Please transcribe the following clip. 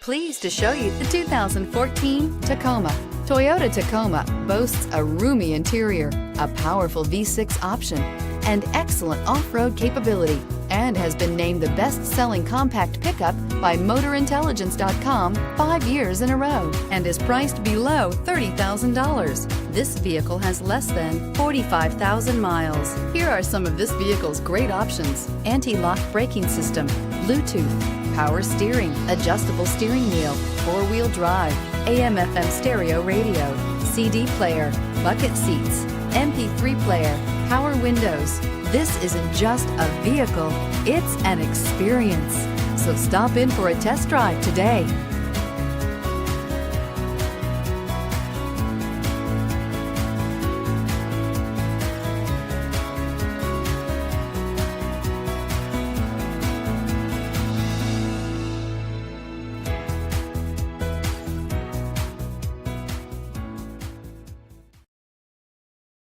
pleased to show you the 2014 Tacoma. Toyota Tacoma boasts a roomy interior, a powerful V6 option, and excellent off-road capability, and has been named the best-selling compact pickup by MotorIntelligence.com 5 years in a row, and is priced below $30,000. This vehicle has less than 45,000 miles. Here are some of this vehicle's great options: anti-lock braking system, Bluetooth, power steering, adjustable steering wheel, four-wheel drive, AM/FM stereo radio, CD player, bucket seats, MP3 player, power windows. This isn't just a vehicle, it's an experience. So stop in for a test drive today.